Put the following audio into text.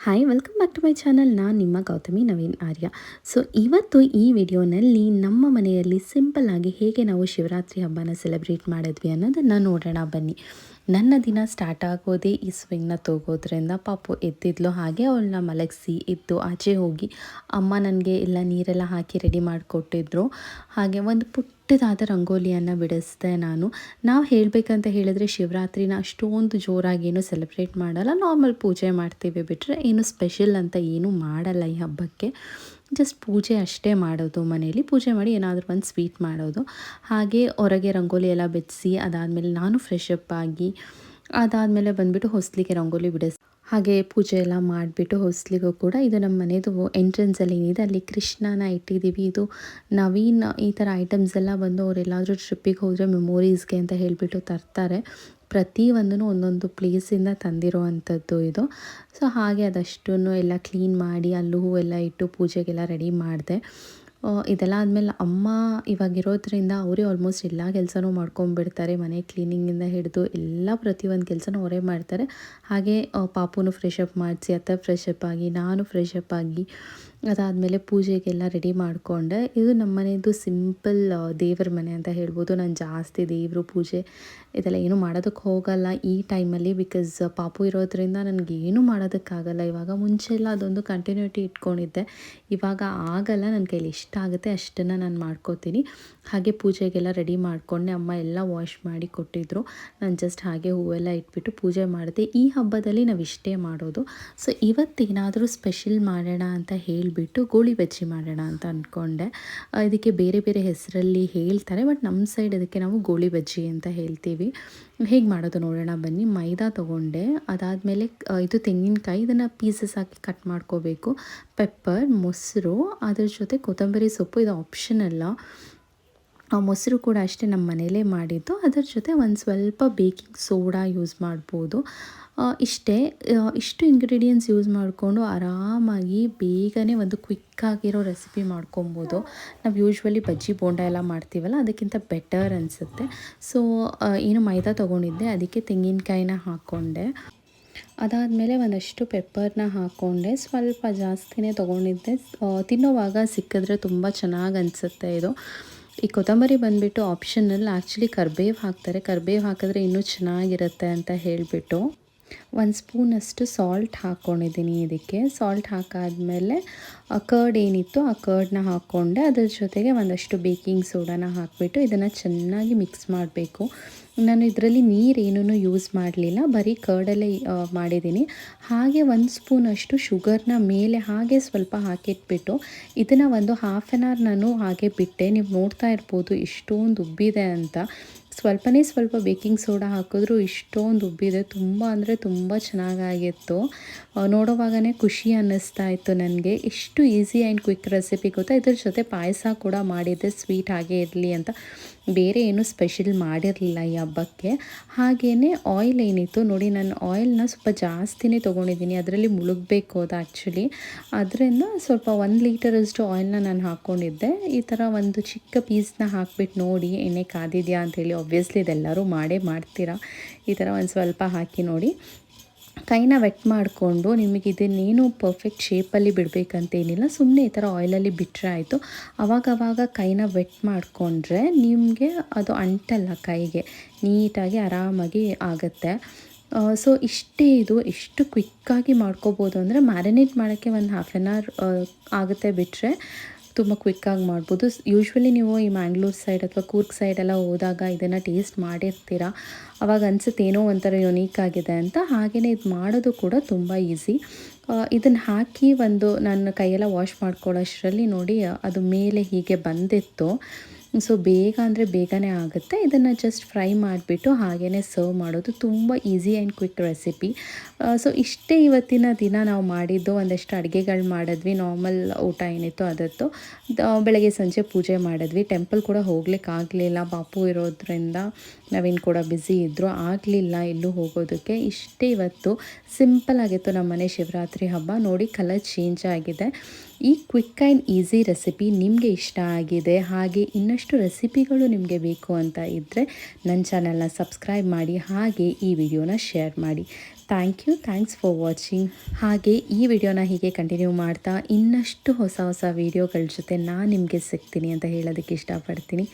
Hi welcome back to my channel. ನಾನು ನಿಮ್ಮ ಗೌತಮಿ ನವೀನ್ ಆರ್ಯ. So ಇವತ್ತು ಈ ವಿಡಿಯೋನಲ್ಲಿ ನಮ್ಮ ಮನೆಯಲ್ಲಿ ಸಿಂಪಲ್ಲಾಗಿ ಹೇಗೆ ನಾವು ಶಿವರಾತ್ರಿ ಹಬ್ಬನ ಸೆಲೆಬ್ರೇಟ್ ಮಾಡಿದ್ವಿ ಅನ್ನೋದನ್ನು ನೋಡೋಣ ಬನ್ನಿ. ನನ್ನ ದಿನ ಸ್ಟಾರ್ಟ್ ಆಗೋದೇ ಈ ಸ್ವಿಂಗ್ನ ತಗೋದ್ರಿಂದ. ಪಾಪು ಎದ್ದಿದ್ಲು, ಹಾಗೆ ಅವಳನ್ನ ಮಲಗಿಸಿ ಎದ್ದು ಆಚೆ ಹೋಗಿ ಅಮ್ಮ ನನಗೆ ಎಲ್ಲ ನೀರೆಲ್ಲ ಹಾಕಿ ರೆಡಿ ಮಾಡಿಕೊಟ್ಟಿದ್ರು. ಹಾಗೆ ಒಂದು ಪುಟ್ಟದಾದ ರಂಗೋಲಿಯನ್ನು ಬಿಡಿಸಿದೆ ನಾನು. ನಾವು ಹೇಳಬೇಕಂತ ಹೇಳಿದ್ರೆ ಶಿವರಾತ್ರಿನ ಅಷ್ಟೊಂದು ಜೋರಾಗಿ ಏನು ಸೆಲೆಬ್ರೇಟ್ ಮಾಡಲ್ಲ, ನಾರ್ಮಲ್ ಪೂಜೆ ಮಾಡ್ತೀವಿ ಬಿಟ್ಟರೆ ಏನು ಸ್ಪೆಷಲ್ ಅಂತ ಏನೂ ಮಾಡಲ್ಲ ಈ ಹಬ್ಬಕ್ಕೆ. ಜಸ್ಟ್ ಪೂಜೆ ಅಷ್ಟೇ ಮಾಡೋದು, ಮನೆಯಲ್ಲಿ ಪೂಜೆ ಮಾಡಿ ಏನಾದರೂ ಒಂದು ಸ್ವೀಟ್ ಮಾಡೋದು. ಹಾಗೆ ಹೊರಗೆ ರಂಗೋಲಿ ಎಲ್ಲ ಬಿಡಿಸಿ ಅದಾದಮೇಲೆ ನಾನು ಫ್ರೆಶ್ ಅಪ್ ಆಗಿ ಅದಾದಮೇಲೆ ಬಂದುಬಿಟ್ಟು ಹೊಸ್ಲಿಗೆ ರಂಗೋಲಿ ಬಿಡಿಸಿ ಹಾಗೆ ಪೂಜೆ ಎಲ್ಲ ಮಾಡಿಬಿಟ್ಟು ಹೊಸ್ಲಿಗೂ ಕೂಡ ಇದು ನಮ್ಮ ಮನೆಯದು ಎಂಟ್ರೆನ್ಸಲ್ಲಿ ಏನಿದೆ ಅಲ್ಲಿ ಕೃಷ್ಣನ ಇಟ್ಟಿದ್ದೀವಿ. ಇದು ನವೀನ್ ಈ ಥರ ಐಟಮ್ಸ್ ಎಲ್ಲ ಬಂದು ಅವರೆಲ್ಲಾದರೂ ಟ್ರಿಪ್ಪಿಗೆ ಹೋದರೆ ಮೆಮೊರೀಸ್ಗೆ ಅಂತ ಹೇಳಿಬಿಟ್ಟು ತರ್ತಾರೆ. ಪ್ರತಿಯೊಂದೂ ಒಂದೊಂದು ಪ್ಲೇಸಿಂದ ತಂದಿರೋ ಅಂಥದ್ದು ಇದು. ಸೊ ಹಾಗೆ ಅದಷ್ಟನ್ನು ಎಲ್ಲ ಕ್ಲೀನ್ ಮಾಡಿ ಅಲ್ಲೂ ಹೂವೆಲ್ಲ ಇಟ್ಟು ಪೂಜೆಗೆಲ್ಲ ರೆಡಿ ಮಾಡಿದೆ. ಇದೆಲ್ಲ ಆದಮೇಲೆ ಅಮ್ಮ ಇವಾಗಿರೋದ್ರಿಂದ ಅವರೇ ಆಲ್ಮೋಸ್ಟ್ ಎಲ್ಲ ಕೆಲಸನೂ ಮಾಡ್ಕೊಂಬಿಡ್ತಾರೆ. ಮನೆ ಕ್ಲೀನಿಂಗಿಂದ ಹಿಡಿದು ಎಲ್ಲ ಪ್ರತಿಯೊಂದು ಕೆಲಸನೂ ಅವರೇ ಮಾಡ್ತಾರೆ. ಹಾಗೆ ಪಾಪುನು ಫ್ರೆಶ್ ಅಪ್ ಮಾಡಿಸಿ ಅತ್ತೆ ಫ್ರೆಶ್ ಅಪ್ ಆಗಿ ನಾನು ಫ್ರೆಶ್ ಅಪ್ ಆಗಿ ಅದಾದಮೇಲೆ ಪೂಜೆಗೆಲ್ಲ ರೆಡಿ ಮಾಡಿಕೊಂಡೆ. ಇದು ನಮ್ಮ ಮನೆಯದು ಸಿಂಪಲ್ ದೇವ್ರ ಮನೆ ಅಂತ ಹೇಳ್ಬೋದು. ನಾನು ಜಾಸ್ತಿ ದೇವರು ಪೂಜೆ ಇದೆಲ್ಲ ಏನೂ ಮಾಡೋದಕ್ಕೆ ಹೋಗಲ್ಲ ಈ ಟೈಮಲ್ಲಿ, ಬಿಕಾಸ್ ಪಾಪು ಇರೋದ್ರಿಂದ ನನಗೇನು ಮಾಡೋದಕ್ಕಾಗಲ್ಲ. ಇವಾಗ ಮುಂಚೆಲ್ಲ ಅದೊಂದು ಕಂಟಿನ್ಯೂಟಿ ಇಟ್ಕೊಂಡಿದ್ದೆ, ಇವಾಗ ಆಗಲ್ಲ. ನನ್ನ ಕೈಲಿ ಎಷ್ಟಾಗುತ್ತೆ ಅಷ್ಟನ್ನು ನಾನು ಮಾಡ್ಕೋತೀನಿ. ಹಾಗೆ ಪೂಜೆಗೆಲ್ಲ ರೆಡಿ ಮಾಡಿಕೊಂಡೆ. ಅಮ್ಮ ಎಲ್ಲ ವಾಶ್ ಮಾಡಿ ಕೊಟ್ಟಿದ್ದರು. ನಾನು ಜಸ್ಟ್ ಹಾಗೆ ಹೂವೆಲ್ಲ ಇಟ್ಬಿಟ್ಟು ಪೂಜೆ ಮಾಡಿದೆ. ಈ ಹಬ್ಬದಲ್ಲಿ ನಾವು ಇಷ್ಟೇ ಮಾಡೋದು. ಸೊ ಇವತ್ತೇನಾದರೂ ಸ್ಪೆಷಲ್ ಮಾಡೋಣ ಅಂತ ಹೇಳಿಬಿಟ್ಟು ಗೋಳಿ ಬಜ್ಜಿ ಮಾಡೋಣ ಅಂತ ಅಂದ್ಕೊಂಡೆ. ಇದಕ್ಕೆ ಬೇರೆ ಬೇರೆ ಹೆಸರಲ್ಲಿ ಹೇಳ್ತಾರೆ, ಬಟ್ ನಮ್ಮ ಸೈಡ್ ಅದಕ್ಕೆ ನಾವು ಗೋಳಿ ಬಜ್ಜಿ ಅಂತ ಹೇಳ್ತೀವಿ. ಹೇಗೆ ಮಾಡೋದು ನೋಡೋಣ ಬನ್ನಿ. ಮೈದಾ ತೊಗೊಂಡೆ, ಅದಾದಮೇಲೆ ಇದು ತೆಂಗಿನಕಾಯಿ, ಇದನ್ನು ಪೀಸಸ್ ಹಾಕಿ ಕಟ್ ಮಾಡ್ಕೋಬೇಕು. ಪೆಪ್ಪರ್, ಮೊಸರು, ಅದ್ರ ಜೊತೆ ಕೊತ್ತಂಬರಿ ಸೊಪ್ಪು, ಇದು ಆಪ್ಷನಲ್ಲ. ಮೊಸರು ಕೂಡ ಅಷ್ಟೇ ನಮ್ಮ ಮನೇಲೇ ಮಾಡಿದ್ದು. ಅದರ ಜೊತೆ ಒಂದು ಸ್ವಲ್ಪ ಬೇಕಿಂಗ್ ಸೋಡಾ ಯೂಸ್ ಮಾಡ್ಬೋದು. ಇಷ್ಟು ಇಂಗ್ರೀಡಿಯೆಂಟ್ಸ್ ಯೂಸ್ ಮಾಡಿಕೊಂಡು ಆರಾಮಾಗಿ ಬೇಗನೆ ಒಂದು ಕ್ವಿಕ್ಕಾಗಿರೋ ರೆಸಿಪಿ ಮಾಡ್ಕೊಬೋದು. ನಾವು ಯೂಶ್ವಲಿ ಬಜ್ಜಿ ಬೋಂಡ ಎಲ್ಲ ಮಾಡ್ತೀವಲ್ಲ, ಅದಕ್ಕಿಂತ ಬೆಟರ್ ಅನಿಸುತ್ತೆ. ಸೊ ಏನು ಮೈದಾ ತೊಗೊಂಡಿದ್ದೆ, ಅದಕ್ಕೆ ತೆಂಗಿನಕಾಯಿನ ಹಾಕ್ಕೊಂಡೆ. ಅದಾದಮೇಲೆ ಒಂದಷ್ಟು ಪೆಪ್ಪರ್ನ ಹಾಕ್ಕೊಂಡೆ. ಸ್ವಲ್ಪ ಜಾಸ್ತಿನೇ ತೊಗೊಂಡಿದ್ದೆ. ತಿನ್ನೋವಾಗ ಸಿಕ್ಕಿದ್ರೆ ತುಂಬ ಚೆನ್ನಾಗಿ ಅನಿಸುತ್ತೆ ಇದು. ಈ ಕೊತ್ತಂಬರಿ ಬಂದುಬಿಟ್ಟು ಆಪ್ಷನಲ್. ಆ್ಯಕ್ಚುಲಿ ಕರಿಬೇವು ಹಾಕ್ತಾರೆ, ಕರಿಬೇವು ಹಾಕಿದ್ರೆ ಇನ್ನೂ ಚೆನ್ನಾಗಿರುತ್ತೆ ಅಂತ ಹೇಳಿಬಿಟ್ಟು ಒಂದು ಸ್ಪೂನಷ್ಟು ಸಾಲ್ಟ್ ಹಾಕ್ಕೊಂಡಿದ್ದೀನಿ ಇದಕ್ಕೆ. ಸಾಲ್ಟ್ ಹಾಕಾದ್ಮೇಲೆ ಕರ್ಡ್ ಏನಿತ್ತು ಆ ಕರ್ಡ್ನ ಹಾಕ್ಕೊಂಡೆ. ಅದ್ರ ಜೊತೆಗೆ ಒಂದಷ್ಟು ಬೇಕಿಂಗ್ ಸೋಡಾನ ಹಾಕಿಬಿಟ್ಟು ಇದನ್ನು ಚೆನ್ನಾಗಿ ಮಿಕ್ಸ್ ಮಾಡಬೇಕು. ನಾನು ಇದರಲ್ಲಿ ನೀರೇನೂ ಯೂಸ್ ಮಾಡಲಿಲ್ಲ, ಬರೀ ಕರ್ಡಲ್ಲೇ ಮಾಡಿದ್ದೀನಿ. ಹಾಗೆ ಒಂದು ಸ್ಪೂನಷ್ಟು ಶುಗರ್ನ ಮೇಲೆ ಹಾಗೆ ಸ್ವಲ್ಪ ಹಾಕಿಟ್ಬಿಟ್ಟು ಇದನ್ನು ಒಂದು ಹಾಫ್ ಆನ್ ಅವರ್ ನಾನು ಹಾಗೆ ಬಿಟ್ಟೆ. ನೀವು ನೋಡ್ತಾ ಇರ್ಬೋದು ಎಷ್ಟೊಂದು ಉಬ್ಬಿದೆ ಅಂತ. ಸ್ವಲ್ಪ ಬೇಕಿಂಗ್ ಸೋಡಾ ಹಾಕಿದ್ರು ಇಷ್ಟೊಂದು ಉಬ್ಬಿದೆ. ತುಂಬ ಅಂದರೆ ತುಂಬ ಚೆನ್ನಾಗಾಗಿತ್ತು. ನೋಡೋವಾಗನೇ ಖುಷಿ ಅನ್ನಿಸ್ತಾ ಇತ್ತು ನನಗೆ. ಎಷ್ಟು ಈಸಿ ಆ್ಯಂಡ್ ಕ್ವಿಕ್ ರೆಸಿಪಿ ಗೊತ್ತಾ. ಇದ್ರ ಜೊತೆ ಪಾಯಸ ಕೂಡ ಮಾಡಿದ್ದೆ, ಸ್ವೀಟ್ ಹಾಗೆ ಇರಲಿ ಅಂತ. ಬೇರೆ ಏನೂ ಸ್ಪೆಷಲ್ ಮಾಡಿರಲಿಲ್ಲ ಈ ಹಬ್ಬಕ್ಕೆ. ಹಾಗೆಯೇ ಆಯಿಲ್ ಏನಿತ್ತು ನೋಡಿ, ನಾನು ಆಯಿಲ್ನ ಸ್ವಲ್ಪ ಜಾಸ್ತಿನೇ ತೊಗೊಂಡಿದ್ದೀನಿ. ಅದರಲ್ಲಿ ಮುಳುಗಬೇಕು ಅದು ಆ್ಯಕ್ಚುಲಿ. ಅದರಿಂದ ಸ್ವಲ್ಪ 1 ಲೀಟರಷ್ಟು ಆಯಿಲ್ನ ನಾನು ಹಾಕ್ಕೊಂಡಿದ್ದೆ. ಈ ಥರ ಒಂದು ಚಿಕ್ಕ ಪೀಸ್ನ ಹಾಕ್ಬಿಟ್ಟು ನೋಡಿ ಎಣ್ಣೆ ಕಾದಿದೆಯಾ ಅಂಥೇಳಿ. ಆಬ್ವಿಯಸ್ಲಿ ಇದೆಲ್ಲರೂ ಮಾಡ್ತೀರಾ. ಈ ಥರ ಒಂದು ಸ್ವಲ್ಪ ಹಾಕಿ ನೋಡಿ. ಕೈನ ವೆಟ್ ಮಾಡಿಕೊಂಡು, ನಿಮಗೆ ಇದನ್ನೇನು ಪರ್ಫೆಕ್ಟ್ ಶೇಪಲ್ಲಿ ಬಿಡಬೇಕಂತೇನಿಲ್ಲ, ಸುಮ್ಮನೆ ಈ ಥರ ಆಯಿಲಲ್ಲಿ ಬಿಟ್ಟರೆ ಆಯಿತು. ಆವಾಗವಾಗ ಕೈನ ವೆಟ್ ಮಾಡಿಕೊಂಡ್ರೆ ನಿಮಗೆ ಅದು ಅಂಟಲ್ಲ ಕೈಗೆ, ನೀಟಾಗಿ ಆರಾಮಾಗಿ ಆಗುತ್ತೆ. ಸೊ ಇಷ್ಟೇ. ಇದು ಎಷ್ಟು ಕ್ವಿಕ್ಕಾಗಿ ಮಾಡ್ಕೋಬೋದು ಅಂದರೆ, ಮ್ಯಾರಿನೇಟ್ ಮಾಡೋಕ್ಕೆ ಒಂದು ಹಾಫ್ ಆನ್ ಅವರ್ ಆಗುತ್ತೆ ಬಿಟ್ಟರೆ ತುಂಬ ಕ್ವಿಕ್ಕಾಗಿ ಮಾಡ್ಬೋದು. ಯೂಶ್ವಲಿ ನೀವು ಈ ಮ್ಯಾಂಗ್ಳೂರ್ ಸೈಡ್ ಅಥವಾ ಕೂರ್ಗ್ ಸೈಡೆಲ್ಲ ಹೋದಾಗ ಇದನ್ನು ಟೇಸ್ಟ್ ಮಾಡಿರ್ತೀರ. ಅವಾಗ ಅನಿಸುತ್ತೆ ಏನೋ ಒಂಥರ ಯುನೀಕ್ ಆಗಿದೆ ಅಂತ. ಹಾಗೆಯೇ ಇದು ಮಾಡೋದು ಕೂಡ ತುಂಬ ಈಸಿ. ಇದನ್ನು ಹಾಕಿ ನನ್ನ ಕೈಯೆಲ್ಲ ವಾಶ್ ಮಾಡ್ಕೊಳ್ಳೋಷ್ಟರಲ್ಲಿ ನೋಡಿ ಅದು ಮೇಲೆ ಹೀಗೆ ಬಂದಿತ್ತು. ಸೊ ಬೇಗ ಅಂದರೆ ಬೇಗನೆ ಆಗುತ್ತೆ. ಇದನ್ನು ಜಸ್ಟ್ ಫ್ರೈ ಮಾಡಿಬಿಟ್ಟು ಹಾಗೆಯೇ ಸರ್ವ್ ಮಾಡೋದು. ತುಂಬ easy and quick recipe. So ಇಷ್ಟೇ ಇವತ್ತಿನ ದಿನ ನಾವು ಮಾಡಿದ್ದು. ಒಂದಷ್ಟು ಅಡುಗೆಗಳು ಮಾಡಿದ್ವಿ. ನಾರ್ಮಲ್ ಊಟ ಏನಿತ್ತು ಅದತ್ತು. ಬೆಳಗ್ಗೆ ಸಂಜೆ ಪೂಜೆ ಮಾಡಿದ್ವಿ. ಟೆಂಪಲ್ ಕೂಡ ಹೋಗ್ಲಿಕ್ಕಾಗಲಿಲ್ಲ, ಪಾಪು ಇರೋದ್ರಿಂದ. ನವೀನ್ ಕೂಡ ಬ್ಯುಸಿ ಇದ್ದರು, ಆಗಲಿಲ್ಲ ಎಲ್ಲೂ ಹೋಗೋದಕ್ಕೆ. ಇಷ್ಟೇ ಇವತ್ತು. ಸಿಂಪಲ್ ಆಗಿತ್ತು ನಮ್ಮ ಮನೆ ಶಿವರಾತ್ರಿ ಹಬ್ಬ. ನೋಡಿ ಕಲರ್ ಚೇಂಜ್ ಆಗಿದೆ. ಈ ಕ್ವಿಕ್ ಆ್ಯಂಡ್ ಈಸಿ ರೆಸಿಪಿ ನಿಮಗೆ ಇಷ್ಟ ಆಗಿದೆ, ಹಾಗೆ ಇನ್ನಷ್ಟು ರೆಸಿಪಿಗಳು ನಿಮಗೆ ಬೇಕು ಅಂತ ಇದ್ದರೆ ನನ್ನ ಚಾನಲ್ನ ಸಬ್ಸ್ಕ್ರೈಬ್ ಮಾಡಿ, ಹಾಗೆ ಈ ವಿಡಿಯೋನ ಶೇರ್ ಮಾಡಿ. Thanks for watching. ಹಾಗೆ ಈ ವಿಡಿಯೋನ ಹೀಗೆ ಕಂಟಿನ್ಯೂ ಮಾಡ್ತಾ ಇನ್ನಷ್ಟು ಹೊಸ ಹೊಸ ವೀಡಿಯೋಗಳ ಜೊತೆ ನಾನು ನಿಮಗೆ ಸಿಗ್ತೀನಿ ಅಂತ ಹೇಳೋದಕ್ಕೆ ಇಷ್ಟಪಡ್ತೀನಿ.